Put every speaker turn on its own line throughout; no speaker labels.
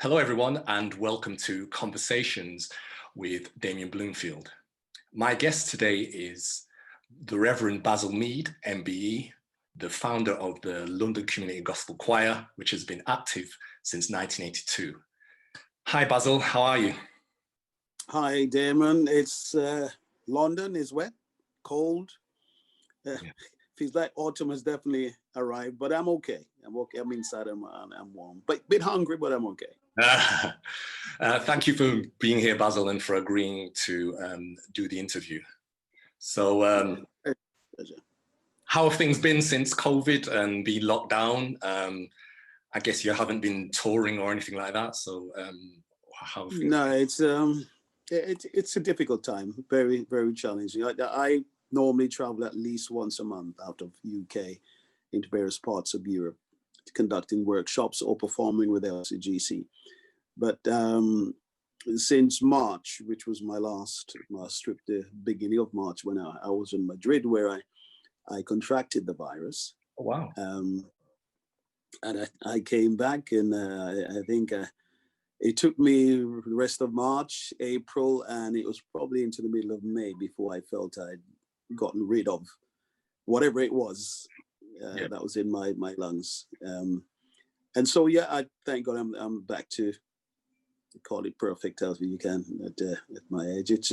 Hello, everyone, and welcome to Conversations with Damian Bloomfield. My guest today is the Rev Bazil Meade MBE, the founder of the London Community Gospel Choir, which has been active since 1982. Hi, Basil, how are you?
Hi, Damon. It's London is wet, cold. Feels like autumn has definitely arrived, but I'm okay. I'm okay. I'm inside. I'm warm, but a bit hungry, but I'm okay.
Thank you for being here, Basil, and for agreeing to do the interview. So, how have things been since COVID and being locked down? I guess you haven't been touring or anything like that. So, how have things
been? It's a difficult time. Very, very challenging. I normally travel at least once a month out of UK into various parts of Europe, conducting workshops or performing with LCGC. But since March, which was my last trip, the beginning of March, when I was in Madrid, where I contracted the virus.
Oh, wow.
And I came back, and I think it took me the rest of March, April, and it was probably into the middle of May before I felt I'd gotten rid of whatever it was that was in my lungs. And so, yeah, I thank God I'm back to call it perfect health if you can at my age. It's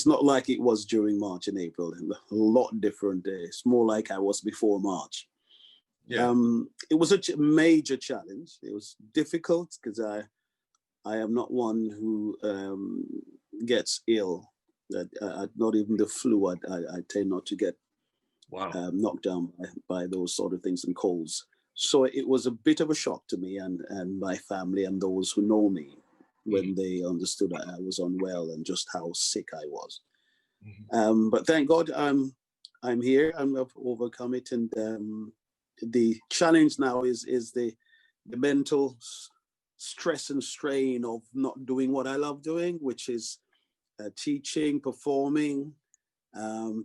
not like it was during March and April. A lot different. It's more like I was before March.
Yeah.
It was a major challenge. It was difficult because I am not one who gets ill. Not even the flu. I tend not to get knocked down by those sort of things and colds. So it was a bit of a shock to me and my family and those who know me when they understood that I was unwell and just how sick I was. But thank God I'm here. I've overcome it, and the challenge now is the mental stress and strain of not doing what I love doing, which is teaching, performing,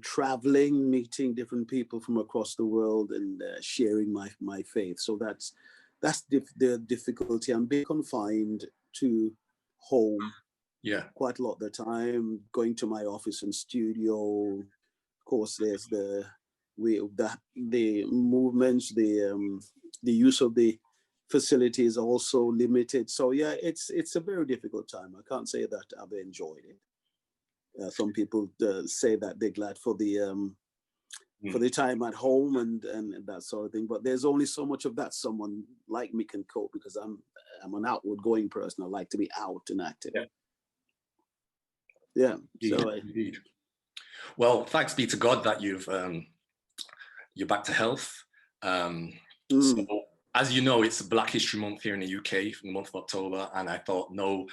traveling, meeting different people from across the world, and sharing my faith. So that's the difficulty. I'm being confined to home quite a lot of the time, going to my office and studio. Of course, there's the movements, the use of the facility is also limited. So yeah, it's a very difficult time. I can't say that I've enjoyed it. Some people say that they're glad for the time at home and that sort of thing. But there's only so much of that someone like me can cope, because I'm an outward going person. I like to be out and active. Yeah.
Indeed. Well, thanks be to God that you're back to health. So, as you know, it's Black History Month here in the UK for the month of October, and I thought no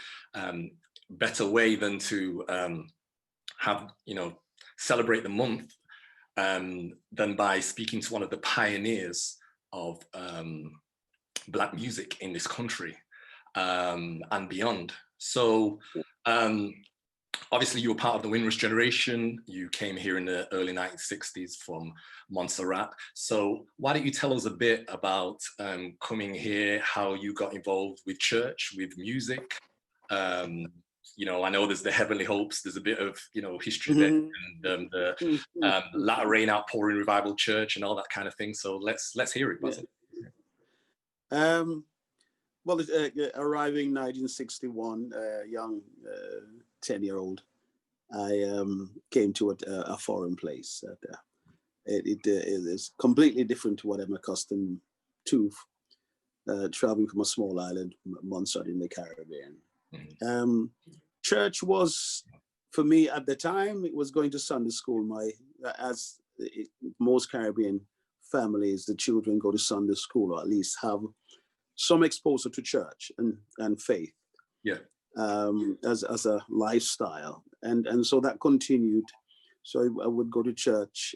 better way than to celebrate the month than by speaking to one of the pioneers of Black music in this country and beyond. So obviously you were part of the Windrush generation. You came here in the early 1960s from Montserrat. So why don't you tell us a bit about coming here, how you got involved with church, with music? I know there's the Heavenly Hopes, there's a bit of, history there, and the Latter Rain Outpouring Revival Church and all that kind of thing. So let's hear it, Basil.
Well, arriving 1961, young 10-year-old, I came to a foreign place. It is completely different to what I'm accustomed to, traveling from a small island, Montserrat in the Caribbean. Church was, for me at the time, it was going to Sunday school. Most Caribbean families, the children go to Sunday school, or at least have some exposure to church and faith. As a lifestyle, and so that continued. So I would go to church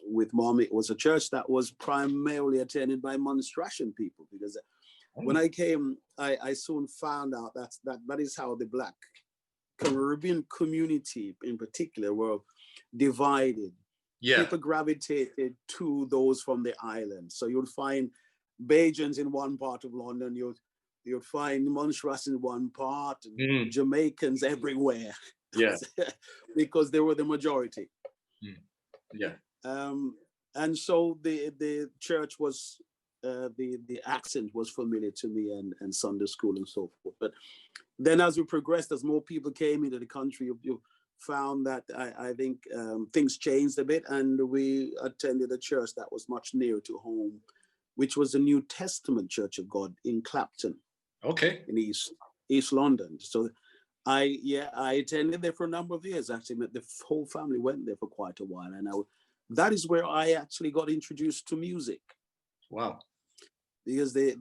with mom. It was a church that was primarily attended by Montserratian people, because when I came, I soon found out that is how the Black Caribbean community in particular were divided. People gravitated to those from the island. So you'll find Bajans in one part of London, you'd find Montserrats in one part, and Jamaicans everywhere.
Yeah.
Because they were the majority.
Yeah.
And so the church was, the accent was familiar to me, and Sunday school and so forth. But then as we progressed, as more people came into the country, you found that I think things changed a bit, and we attended a church that was much nearer to home, which was the New Testament Church of God in Clapton.
Okay.
In East London. So I attended there for a number of years. Actually, the whole family went there for quite a while, and that is where I actually got introduced to music.
Wow.
Because there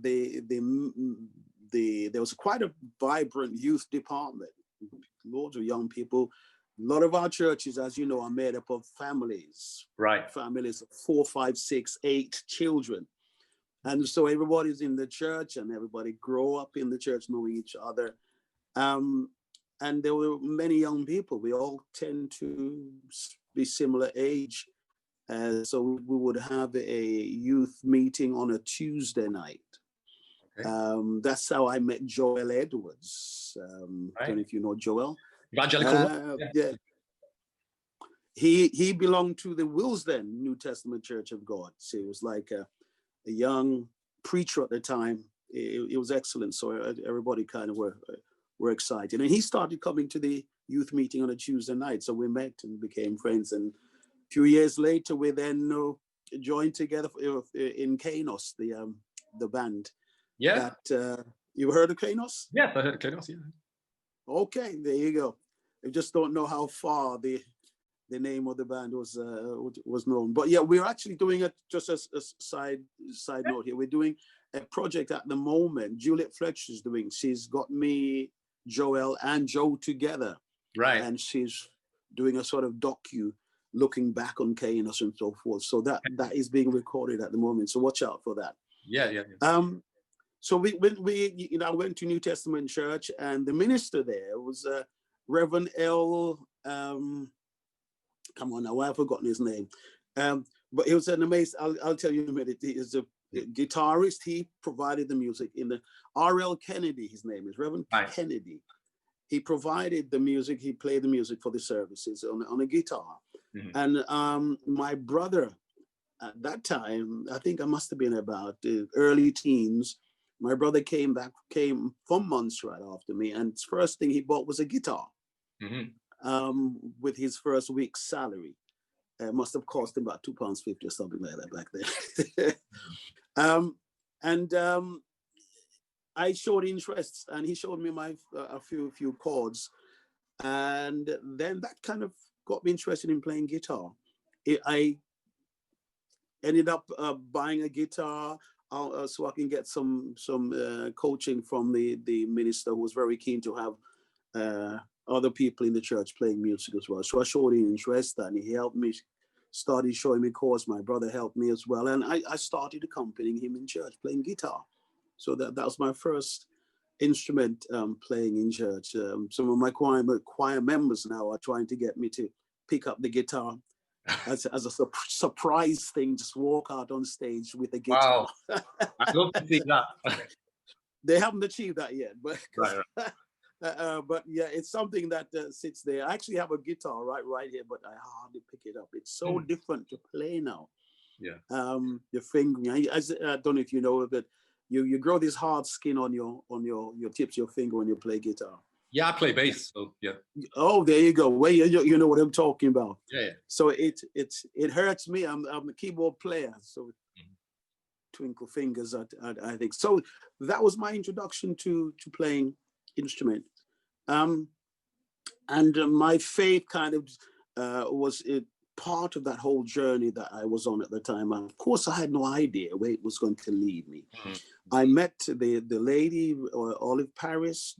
was quite a vibrant youth department, loads of young people. A lot of our churches, as you know, are made up of families.
Right.
Families of 4, 5, 6, 8 children. And so everybody's in the church, and everybody grow up in the church knowing each other. And there were many young people. We all tend to be similar age. So we would have a youth meeting on a Tuesday night. Okay. That's how I met Joel Edwards. I don't know if you know Joel.
Evangelical.
Yeah. He belonged to the Willesden New Testament Church of God. So it was like a young preacher at the time. It was excellent. So everybody kind of were excited. And he started coming to the youth meeting on a Tuesday night. So we met and became friends. And a few years later, we then joined together in Kainos, the band.
Yeah.
That you heard of Kainos?
Yeah, I heard of Kainos, yeah.
Okay, there you go. I just don't know how far the name of the band was known. But yeah, we're actually doing it, just as a side note here. We're doing a project at the moment. Juliet Fletcher's doing. She's got me, Joel, and Joe together.
Right.
And she's doing a sort of docu looking back on Kainos and so forth. So that is being recorded at the moment. So watch out for that.
Yeah.
So we I went to New Testament Church, and the minister there was Reverend L. Come on now, I've forgotten his name. But he was an amazing, I'll tell you in a minute. He is a guitarist. He provided the music in the R.L. Kennedy, his name is Reverend Kennedy. He provided the music. He played the music for the services on a guitar. And my brother, at that time, I think I must have been about the early teens. My brother came from Montserrat after me, and the first thing he bought was a guitar. With his first week's salary. Must have cost him about £2.50 or something like that back then. I showed interest, and he showed me a few chords, and then that kind of got me interested in playing guitar. I ended up buying a guitar so I can get some coaching from the minister, who was very keen to have other people in the church playing music as well. So I showed him interest, and he helped me, started showing me chords. My brother helped me as well. And I started accompanying him in church, playing guitar. So that was my first instrument playing in church. Some of my choir members now are trying to get me to pick up the guitar as a surprise thing, just walk out on stage with a guitar.
Wow. I'd love to see that.
They haven't achieved that yet, but
right.
But yeah, it's something that sits there. I actually have a guitar right here, but I hardly pick it up. It's so different to play now.
Yeah.
Your fingering. I don't know if you know, but you grow this hard skin on your tips of your finger when you play guitar.
Yeah, I play bass, so yeah.
Oh, there you go. Well, you know what I'm talking about.
Yeah.
So it hurts me. I'm a keyboard player, so twinkle fingers. I think so. That was my introduction to playing instrument. And my faith kind of was part of that whole journey that I was on at the time. And of course, I had no idea where it was going to lead me. I met the lady, Olive Paris,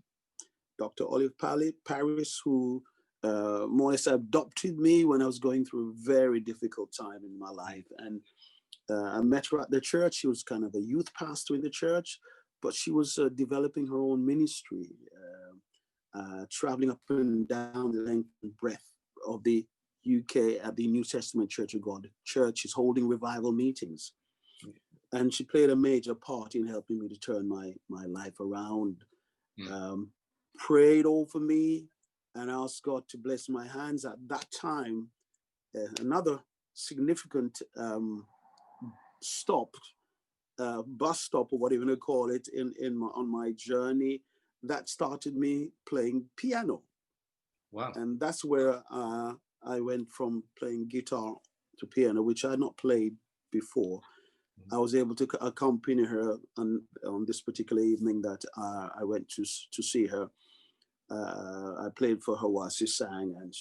Dr. Olive Paris, who more or less adopted me when I was going through a very difficult time in my life. And I met her at the church. She was kind of a youth pastor in the church, but she was developing her own ministry, traveling up and down the length and breadth of the UK at the New Testament Church of God. Church is holding revival meetings. and she played a major part in helping me to turn my life around. Prayed over me and asked God to bless my hands. At that time, another significant stop, bus stop, or whatever you call it, on my journey, that started me playing piano.
Wow.
And that's where I went from playing guitar to piano, which I had not played before. I was able to accompany her on this particular evening that I went to see her. I played for her while she sang, and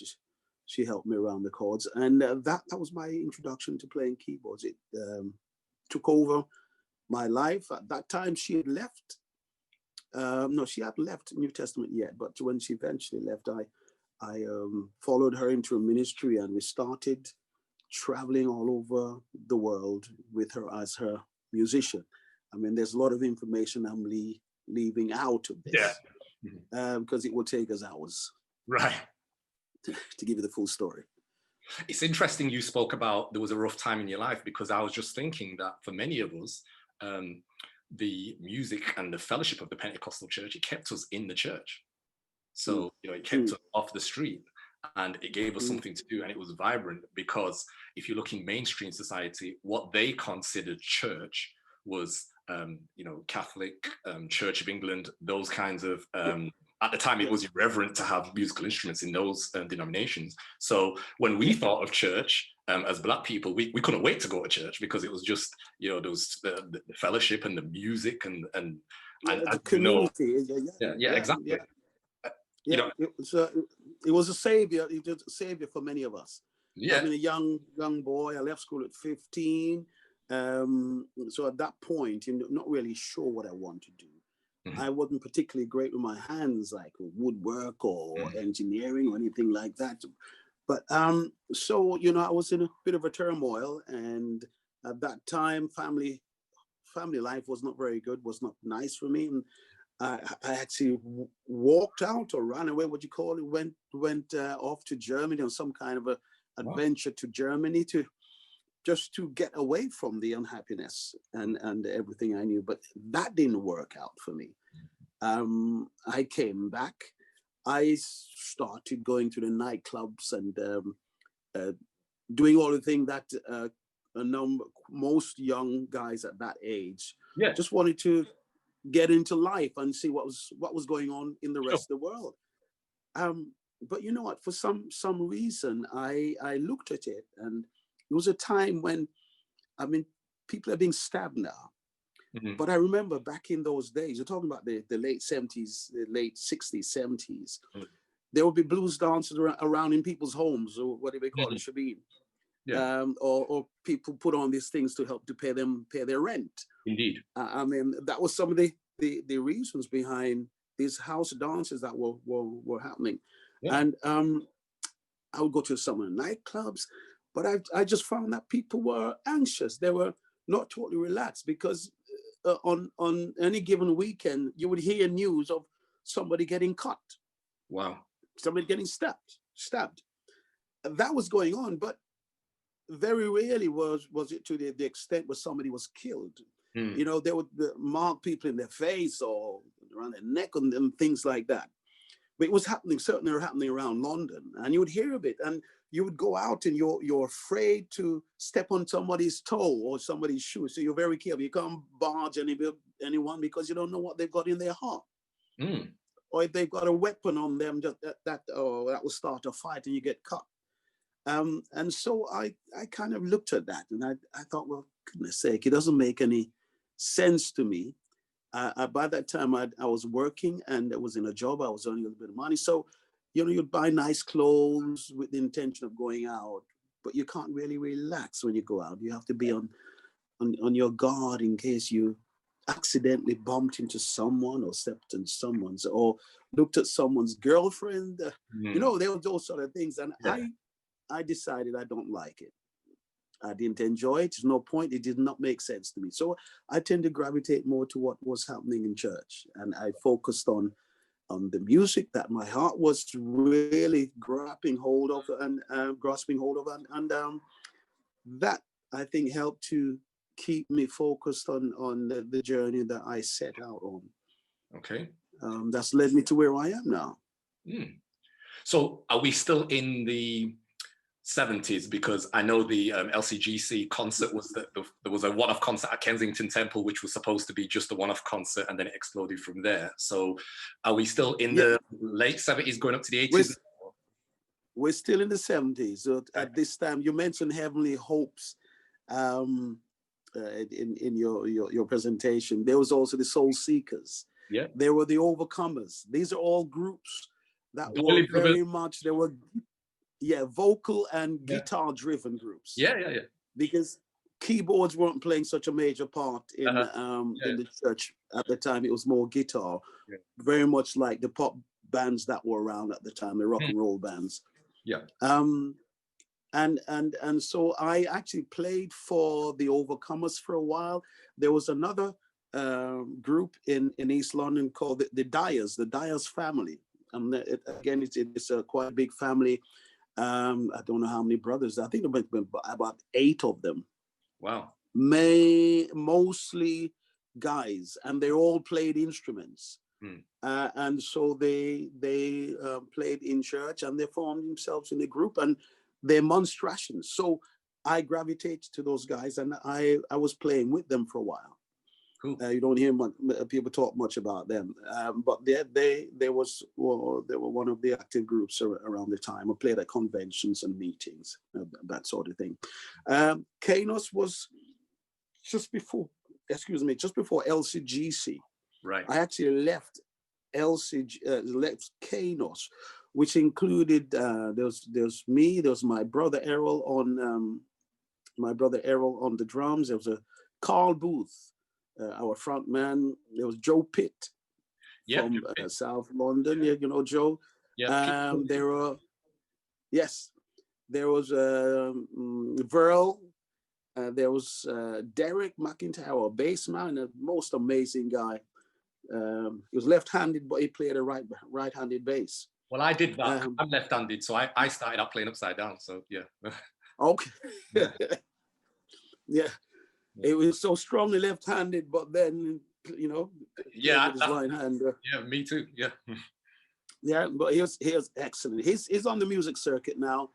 she helped me around the chords. And that was my introduction to playing keyboards. It took over my life. At that time, she had left. No, she hadn't left New Testament yet, but when she eventually left, I followed her into a ministry, and we started traveling all over the world with her as her musician. I mean, there's a lot of information I'm leaving out of this, because it would take us hours.
Right.
To give you the full story.
It's interesting you spoke about there was a rough time in your life, because I was just thinking that for many of us, the music and the fellowship of the Pentecostal church, it kept us in the church. So, it kept us off the street, and it gave us something to do, and it was vibrant, because if you look in mainstream society, what they considered church was, Catholic, Church of England, those kinds of, at the time, it was irreverent to have musical instruments in those denominations. So when we thought of church, as Black people, we couldn't wait to go to church, because it was just, there was the fellowship and the music and
the community.
Exactly.
It was a savior. It was a savior for many of us.
Yeah.
I mean, a young boy. I left school at 15. So at that point, not really sure what I want to do. I wasn't particularly great with my hands, like woodwork or engineering or anything like that. But so I was in a bit of a turmoil, and at that time, family life was not very good, was not nice for me, and I actually walked out or ran away, what you call it, went off to Germany on some kind of a adventure to Germany just to get away from the unhappiness and everything I knew. But that didn't work out for me. I came back. I started going to the nightclubs and doing all the things that most young guys at that age just wanted to get into life and see what was going on in the rest of the world. But you know what? For some reason, I looked at it, and it was a time when, I mean, people are being stabbed now. But I remember back in those days, you're talking about the late 70s, the late 60s, 70s, there would be blues dancers around in people's homes, or what do they call it, shabeen. Or people put on these things to help to pay their rent. Indeed. I mean, that was some of the reasons behind these house dances that were happening. And I would go to some of the nightclubs, but I just found that people were anxious. They were not totally relaxed, because on any given weekend, you would hear news of somebody getting cut. Wow. Somebody getting stabbed. That was going on, but very rarely was it to the extent where somebody was killed. They would mark people in their face or around their neck and things like that. But it was certainly happening around London, and you would hear of it, and you would go out and you're afraid to step on somebody's toe or somebody's shoe. So you're very careful. You can't barge anyone, because you don't know what they've got in their heart. Or if they've got a weapon on them, that will start a fight and you get cut. And so I kind of looked at that, and I thought, well, goodness sake, it doesn't make any sense to me. By that time, I was working, and I was in a job. I was earning a little bit of money. So, you'd buy nice clothes with the intention of going out, but you can't really relax when you go out. You have to be on your guard in case you accidentally bumped into someone or stepped on someone's or looked at someone's girlfriend. There were those sort of things. And I decided I don't like it. I didn't enjoy it. There's no point. It did not make sense to me. So I tend to gravitate more to what was happening in church. And I focused on the music that my heart was really grasping hold of, and that, I think, helped to keep me focused on the journey that I set out on.
Okay.
That's led me to where I am now.
Mm. So are we still in the 70s? Because I know the LCGC concert was there was a one-off concert at Kensington Temple, which was supposed to be just a one-off concert, and then it exploded from there. So are we still in the late 70s going up to the 80s?
We're still in the 70s. So at this time, you mentioned Heavenly Hopes in your presentation. There was also the Soul Seekers.
Yeah.
There were the Overcomers. These are all groups that were very much, they were vocal and guitar driven groups.
Yeah.
Because keyboards weren't playing such a major part in the church at the time. It was more guitar, very much like the pop bands that were around at the time, the rock and roll bands.
Yeah.
And so I actually played for the Overcomers for a while. There was another group in East London called the Dyers family. Again, it's a quite big family. I don't know how many brothers. I think about 8 of them.
Wow.
Mostly guys, and they all played instruments. And so they played in church, and they formed themselves in a group, and they're monstrations. So I gravitated to those guys, and I was playing with them for a while.
Cool.
You don't hear people talk much about them, but they were one of the active groups around the time. I played at conventions and meetings, that sort of thing. Kainos was just before LCGC.
Right.
I actually left left Kainos, which included there's me, there's my brother Errol on the drums. There was a Carl Booth, our front man. There was Joe Pitt from South London. Yeah, you know Joe.
Yeah.
There was Verl. There was Derek McIntyre, a bass man, a most amazing guy. He was left-handed, but he played a right-handed bass.
Well, I did that. I'm left-handed, so I started out playing upside down. So yeah.
Okay. Yeah. It was so strongly left-handed, but then his right hand.
Yeah, me too. Yeah.
Yeah, but he was excellent. He's on the music circuit now.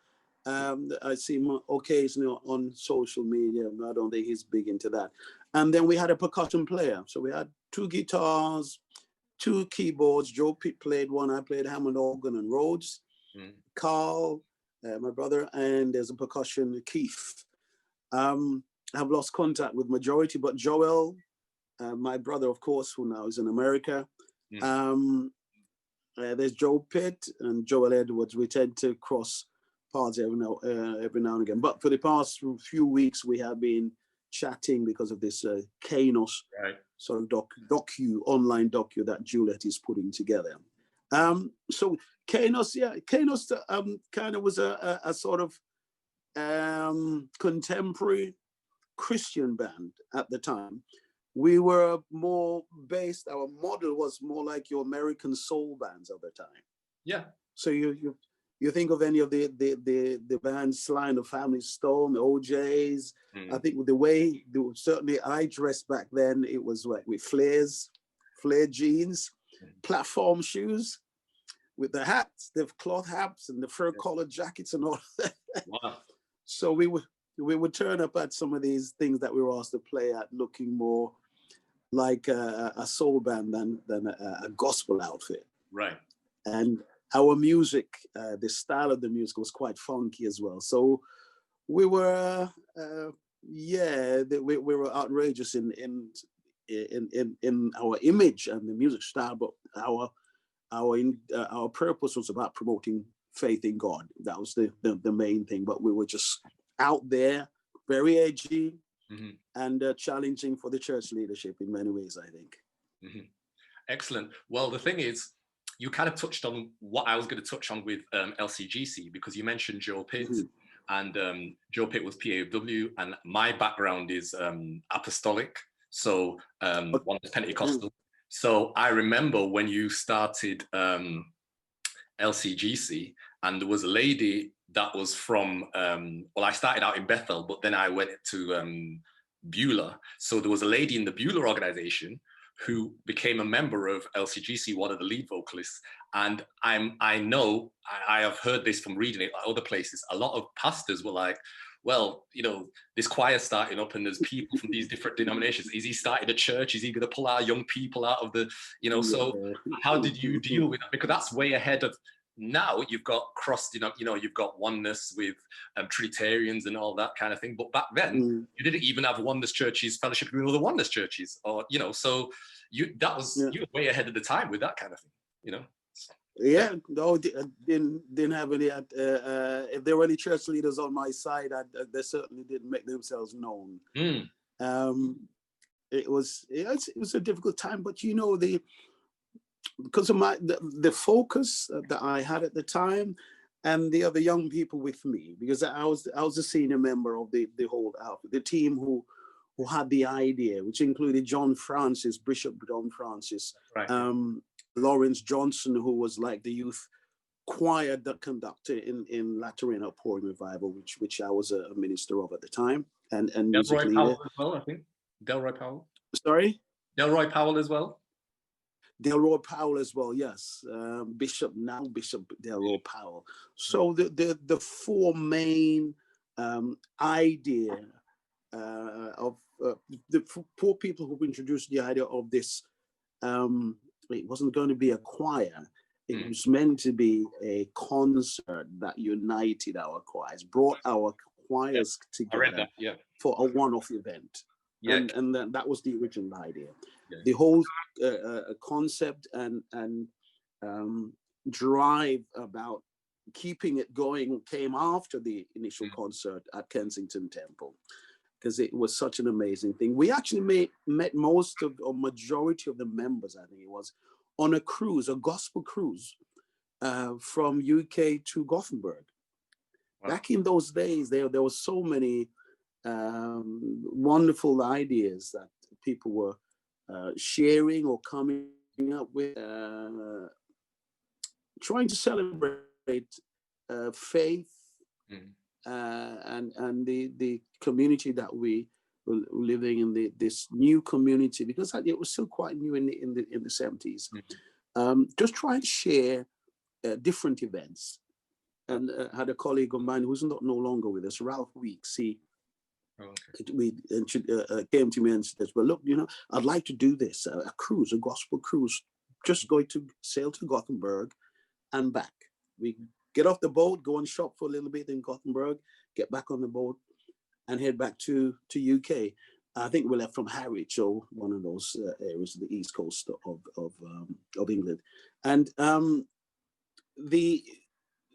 I see him occasionally on social media. I don't think he's big into that. And then we had a percussion player. So we had 2 guitars, 2 keyboards. Joe Pitt played one. I played Hammond organ and Rhodes. Carl, my brother, and there's a percussion, Keith. I've lost contact with majority, but Joel, my brother, of course, who now is in America. There's Joe Pitt and Joel Edwards. We tend to cross paths every now and again. But for the past few weeks, we have been chatting because of this Kainos sort of online docu that Juliet is putting together. So Kainos kind of was a sort of contemporary Christian band at the time. We were more based, our model was more like your American soul bands of the time.
Yeah.
So you think of any of the bands, Sly and the Family Stone, the OJs. I think with the way, certainly I dressed back then, it was like with flared jeans, platform shoes, with the hats, the cloth hats and the fur collared jackets and all that.
Wow.
So we would turn up at some of these things that we were asked to play at, looking more like a soul band than a gospel outfit.
Right.
And our music, the style of the music was quite funky as well. So we were, we were outrageous in our image and the music style, but our purpose was about promoting faith in God. That was the main thing. But we were just out there, very edgy, and challenging for the church leadership in many ways, I think.
Excellent. Well, the thing is, you kind of touched on what I was going to touch on with LCGC, because you mentioned Joe Pitt, and Joe Pitt was PAW, and my background is apostolic, so one was Pentecostal. So I remember when you started LCGC, and there was a lady that was from, well, I started out in Bethel, but then I went to Beulah. So there was a lady in the Beulah organization who became a member of LCGC, one of the lead vocalists. And I know, I have heard this from reading it at other places, a lot of pastors were like, well, you know, this choir starting up and there's people from these different denominations. Is he starting a church? Is he going to pull our young people out of the, you know, so how did you deal with that? Because that's way ahead of, now you've got you know, you've got oneness with Trinitarians and all that kind of thing. But back then, you didn't even have oneness churches fellowshipping with other oneness churches, or, you know, so you were way ahead of the time with that kind of thing, you know.
Yeah, no, didn't have any. If there were any church leaders on my side, they certainly didn't make themselves known. It was a difficult time, but you know, because of the focus that I had at the time, and the other young people with me, because I was a senior member of the whole outfit, the team who had the idea, which included Bishop John Francis,
right.
Lawrence Johnson, who was like the youth choir conductor in Lateran Outpouring Revival, which I was a minister of at the time, and music leader.
Powell as well, I think. Delroy Powell.
Sorry?
Delroy Powell as well.
Delroy Powell as well, yes. Bishop Delroy Powell. So the four main idea of the four people who introduced the idea of this. It wasn't going to be a choir. It was meant to be a concert that united our choirs, brought our choirs together for a one-off event. Yeah. And then that was the original idea. Yeah. The whole concept and drive about keeping it going came after the initial concert at Kensington Temple, because it was such an amazing thing. We actually met most of, or majority of the members, I think it was, on a cruise, a gospel cruise from UK to Gothenburg. Wow. Back in those days, there were so many wonderful ideas that people were sharing or coming up with, trying to celebrate faith, and the community that we were living in, this new community, because it was still quite new in the 70s. Just try and share different events. And had a colleague of mine who's no longer with us, Ralph Weeks. He came to me and said, well, look, you know, I'd like to do this, a cruise, a gospel cruise, just going to sail to Gothenburg and back. We get off the boat, go and shop for a little bit in Gothenburg, get back on the boat and head back to UK. I think we left from Harwich, or one of those areas of the east coast of England. And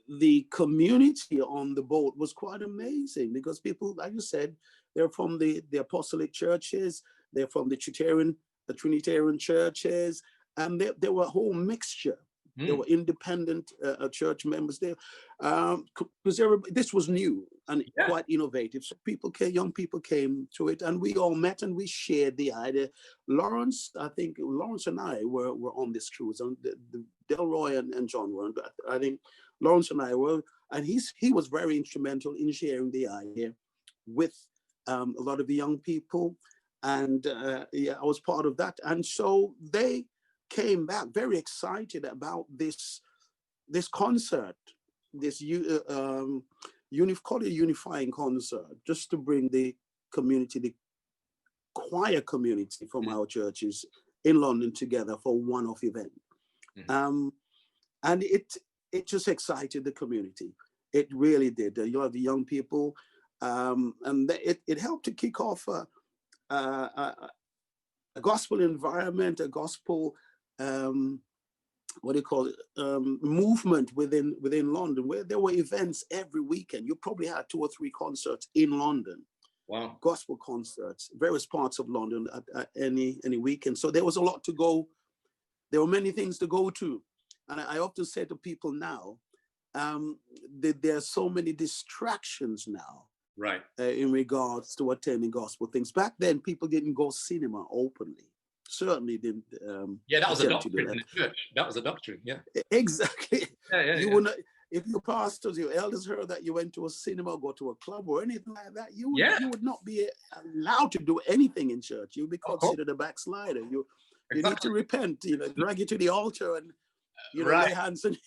the community on the boat was quite amazing, because people, like you said, they're from the apostolic churches, they're from the Trinitarian churches, and there were a whole mixture. There were independent church members there, because this was new and quite innovative. So young people came to it, and we all met and we shared the idea. I think Lawrence and I were on this cruise, and Delroy and John were, but I think Lawrence and I were, and he was very instrumental in sharing the idea with a lot of the young people, and I was part of that. And so they came back very excited about this concert, this unifying concert, just to bring the community, the choir community from our churches in London together for a one-off event. And it just excited the community. It really did. You know, the young people, and it helped to kick off a gospel environment, a gospel movement within London, where there were events every weekend. You probably had 2 or 3 concerts in London. Wow. Gospel concerts, various parts of London at any weekend. So there was a lot to go. There were many things to go to. And I often say to people now, there are so many distractions now, right, in regards to attending gospel things. Back then, people didn't go cinema openly. Certainly didn't. That was a doctrine in the church. That was a doctrine. Yeah. Exactly. You would not. if your pastors, your elders heard that you went to a cinema, go to a club or anything like that, you would not be allowed to do anything in church. You'd be considered a backslider. You need to repent, drag you to the altar and, lay hands on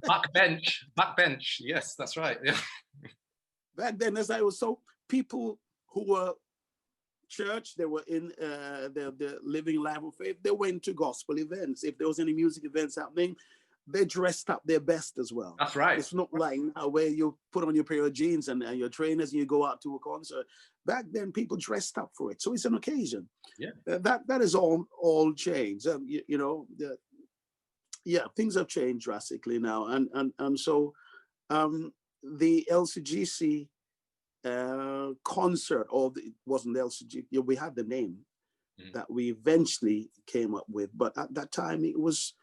backbench. Yes, that's right. Yeah.
Back then, as I was, so people who were church, they were in the living life of faith, they went to gospel events. If there was any music events happening, they dressed up their best as well.
That's right.
It's not like now where you put on your pair of jeans and your trainers and you go out to a concert. Back then, people dressed up for it. So it's an occasion.
Yeah.
That is all changed. Things have changed drastically now. And so the LCGC concert, it wasn't the LCG, we had the name that we eventually came up with. But at that time, it was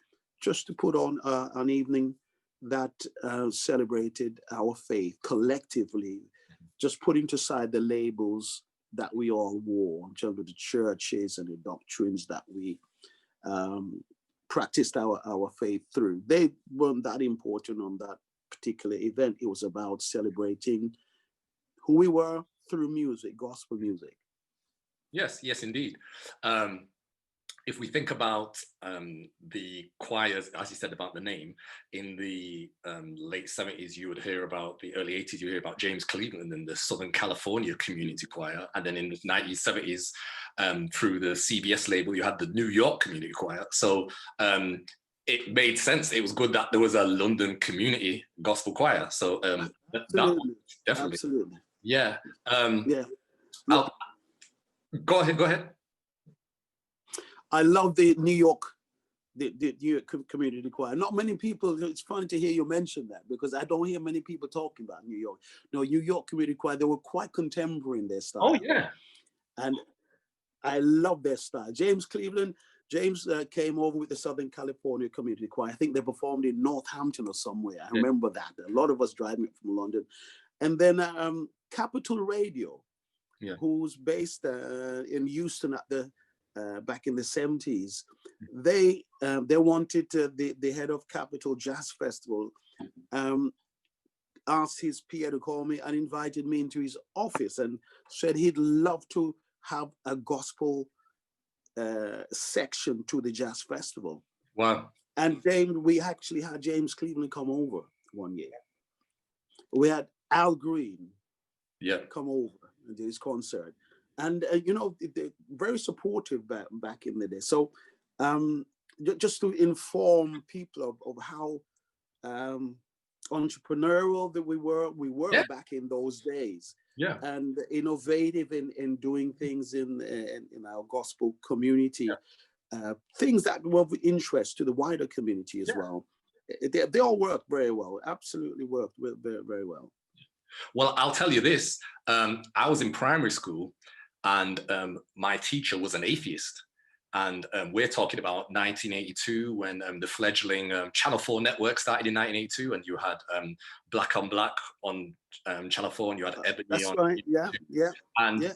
just to put on an evening that celebrated our faith collectively, just putting aside the labels that we all wore in terms of the churches and the doctrines that we practiced our faith through. They weren't that important on that particular event. It was about celebrating who we were through music, gospel music.
Yes, indeed. If we think about the choirs, as you said about the name, in the late 70s, you would hear about, the early 80s, you hear about James Cleveland and the Southern California Community Choir. And then in the 1970s, through the CBS label, you had the New York Community Choir. So it made sense. It was good that there was a London community gospel choir. So
Absolutely.
definitely.
Absolutely.
Yeah.
Look,
go ahead.
I love the New York Community Choir. Not many people, it's funny to hear you mention that because I don't hear many people talking about New York. No, New York Community Choir, they were quite contemporary in their style.
Oh, yeah.
And I love their style. James Cleveland, came over with the Southern California Community Choir. I think they performed in Northampton or somewhere. I remember that. A lot of us driving from London. And then Capital Radio, who's based in Houston at the back in the 70s, they wanted the head of Capitol Jazz Festival asked his PA to call me and invited me into his office and said he'd love to have a gospel section to the jazz festival.
Wow.
And we actually had James Cleveland come over one year. We had Al Green come over and do his concert. And, they're very supportive back in the day. So just to inform people of how entrepreneurial that we were back in those days. Yeah. And innovative in doing things in our gospel community, things that were of interest to the wider community as well. They all worked very well, absolutely worked very, very well.
Well, I'll tell you this, I was in primary school and my teacher was an atheist. And we're talking about 1982 when the fledgling Channel 4 network started in 1982, and you had Black on Black on Channel 4, and you had Ebony
That's
on.
Right. Yeah.
And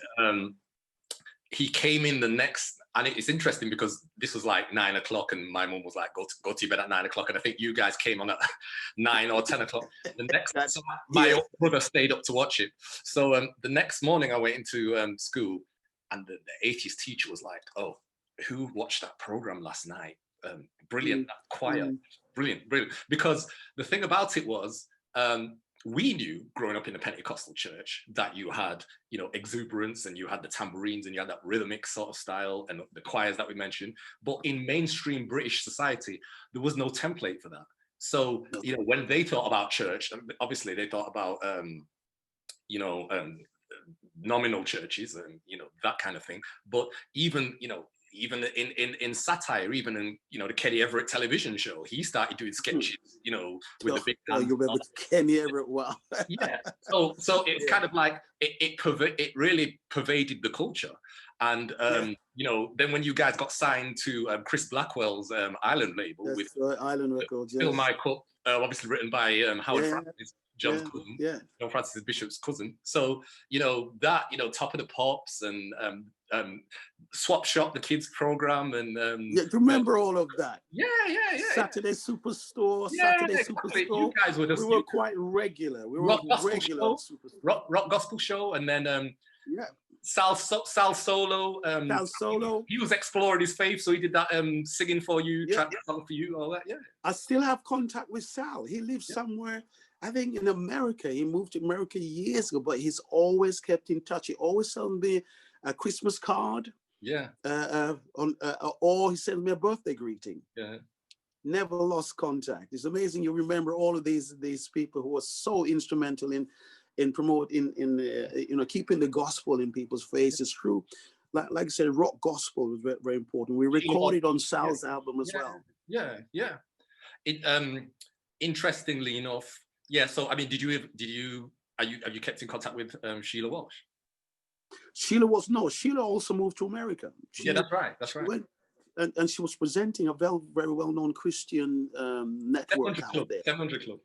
he came in the next, and it's interesting because this was like 9 o'clock, and my mum was like, "Go to bed at 9 o'clock," and I think you guys came on at 9 or 10 o'clock. The next, so my old brother stayed up to watch it. So the next morning, I went into school, and the atheist teacher was like, "Oh, who watched that program last night? Brilliant, that choir, brilliant." Because the thing about it was, we knew growing up in the Pentecostal church that you had, exuberance, and you had the tambourines, and you had that rhythmic sort of style, and the choirs that we mentioned. But in mainstream British society, there was no template for that. So, when they thought about church, obviously they thought about, nominal churches and, that kind of thing. But even in satire, even in, the Kenny Everett television show, he started doing sketches, with the big dance.
You remember Kenny Everett well.
Yeah. So it's kind of like, it really pervaded the culture. And you know, then when you guys got signed to Chris Blackwell's Island label,
That's
with
right, Island Records,
Fill
yes.
My Cup, obviously written by Howard
Yeah,
Francis, John's cousin,
yeah.
John Francis Bishop's cousin. So you know that, you know, Top of the Pops and Swap Shop, the kids program, and
Yeah, remember all of that?
yeah.
Saturday Superstore,
Yeah,
Saturday
exactly.
Superstore.
You guys were just,
We were quite regular. We were
rock gospel
regular
show,
on Superstore.
rock gospel show, and then
Yeah.
Sal Solo.
Sal Solo.
He was exploring his faith, so he did that singing for you,
Yeah,
trap song for you, all that. Yeah.
I still have contact with Sal. He lives somewhere, I think in America. He moved to America years ago, but he's always kept in touch. He always sent me a Christmas card.
Yeah.
Or he sent me a birthday greeting.
Yeah.
Never lost contact. It's amazing you remember all of these people who were so instrumental in promoting, you know, keeping the gospel in people's faces through. Like I said, rock gospel was very, very important. We recorded on Sal's album as well.
Yeah. It interestingly enough, yeah. So I mean, have you kept in contact with Sheila Walsh?
Sheila also moved to America.
That's right.
Went, and she was presenting a very well-known Christian network out there.
700 Club.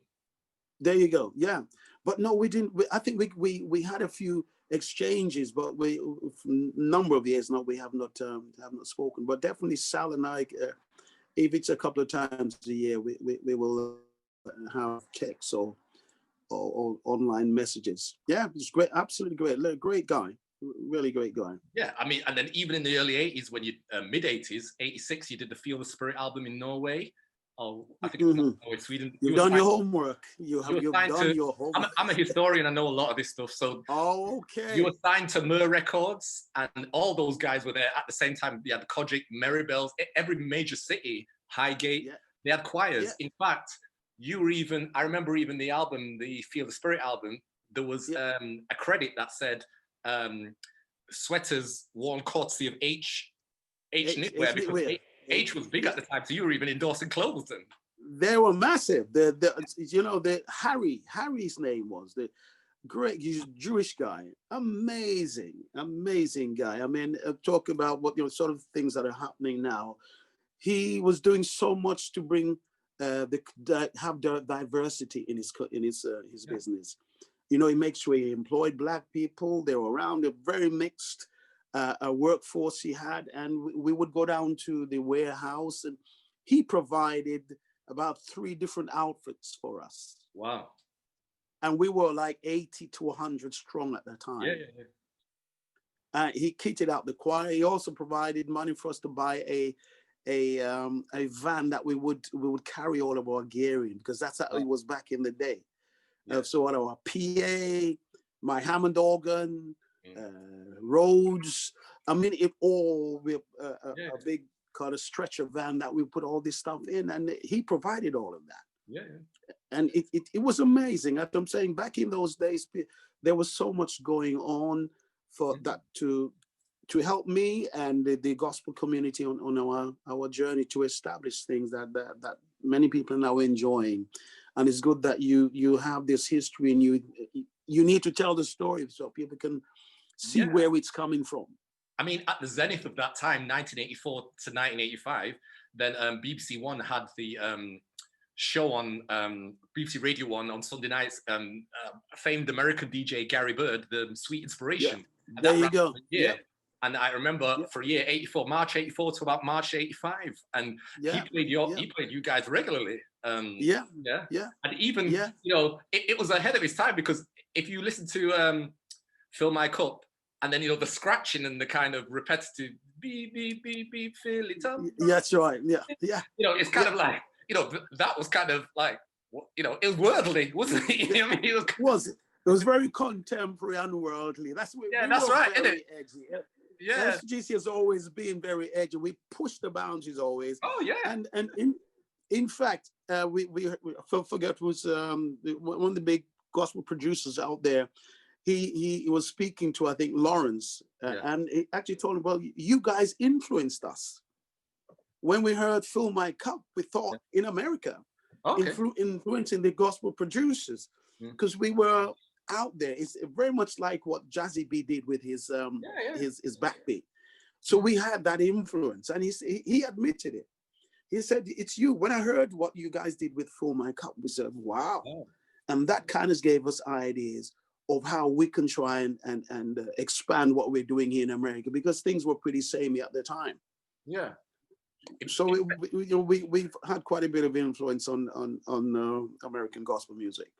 There you go. Yeah, but no, we didn't. I think we had a few exchanges, but we number of years now we have not spoken. But definitely Sal and I, if it's a couple of times a year, we will have texts or online messages. Yeah, it's great, absolutely great guy. Really great guy.
Yeah, I mean, and then even in the early 80s, when you mid 80s, 86, you did the Feel the Spirit album in Norway. Oh, I think it was Norway, Sweden.
You've done your homework. You've done your homework.
I'm a historian. I know a lot of this stuff. So,
okay.
You were signed to Myrrh Records, and all those guys were there at the same time. You had the Kojic, Marybells, every major city, Highgate. Yeah. They had choirs. Yeah. In fact, I remember even the album, the Feel the Spirit album. There was a credit that said, sweaters worn courtesy of H knitwear, because H was big at the time, so you were even endorsing clothes then.
They were massive. Harry's name was the great Jewish guy, amazing guy. I mean, talk about what sort of things that are happening now. He was doing so much to bring have the diversity in his business. You know, he makes sure he employed Black people. They were around a very mixed workforce he had. And we would go down to the warehouse, and he provided about 3 different outfits for us.
Wow.
And we were like 80 to 100 strong at that time. Yeah. He kitted out the choir. He also provided money for us to buy a van that we would carry all of our gear in, because that's how it was back in the day. Yeah. So our PA, my Hammond organ, Rhodes. I mean, it all with a big kind of stretcher van that we put all this stuff in, and he provided all of that.
Yeah.
And it was amazing. As I'm saying, back in those days, there was so much going on for that to help me and the gospel community on our journey to establish things that many people are now enjoying. And it's good that you have this history, and you need to tell the story so people can see where it's coming from.
I mean, at the zenith of that time, 1984 to 1985, then BBC One had the show on BBC Radio 1 on Sunday nights, famed American DJ Gary Bird, the Sweet Inspiration.
Yeah. There you go.
Yeah. And I remember for year 84, March 84 to about March 85, and he played you guys regularly. And even you know, it was ahead of his time, because if you listen to Fill My Cup, and then the scratching and the kind of repetitive beep beep beep beep, fill it up.
That's right. Yeah.
It's kind of like that was kind of like it was worldly, wasn't it? You know what I mean? It
was very contemporary and worldly. That's
right, isn't it?
Edgy. Yeah. LCGC has always been very edgy. We push the boundaries always.
Oh yeah.
And in fact, we forget was one of the big gospel producers out there. He was speaking to, I think, Lawrence, and he actually told him, well, you guys influenced us. When we heard Fill My Cup, we thought in America, influencing the gospel producers, because we were out there. It's very much like what Jazzy B did with his backbeat. So we had that influence, and he admitted it. He said, "It's you." When I heard what you guys did with Fill My Cup, we said, "Wow!"
Oh.
And that kind of gave us ideas of how we can try and expand what we're doing here in America, because things were pretty samey at the time.
Yeah.
So we've had quite a bit of influence on American gospel music.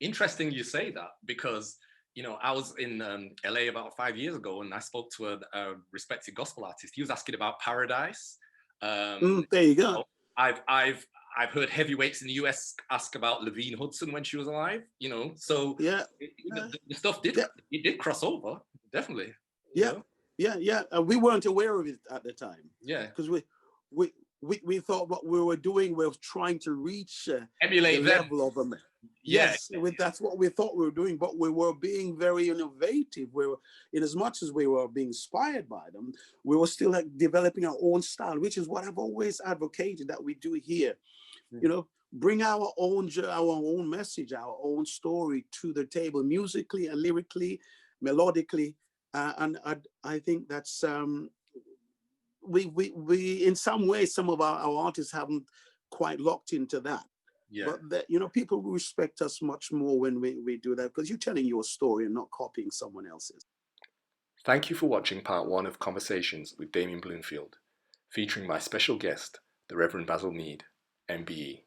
Interesting you say that, because I was in LA about 5 years ago, and I spoke to a respected gospel artist. He was asking about Paradise.
There you go.
I've heard heavyweights in the US ask about Levine Hudson when she was alive. So
yeah,
the stuff did cross over, definitely.
Yeah. We weren't aware of it at the time.
Yeah,
because we thought what we were doing was trying to reach
emulate
the
them.
level of them.
Yes,
that's what we thought we were doing, but we were being very innovative. We were, in as much as we were being inspired by them, we were still developing our own style, which is what I've always advocated that we do here. Bring our own message, our own story to the table, musically and lyrically, melodically, and I think that's we in some ways, some of our artists haven't quite locked into that.
Yeah.
But people respect us much more when we do that, because you're telling your story and not copying someone else's.
Thank you for watching part 1 of Conversations with Damian Bloomfield, featuring my special guest, the Rev Bazil Meade MBE.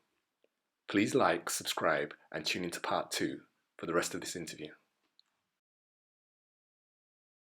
Please like, subscribe, and tune into part 2 for the rest of this interview.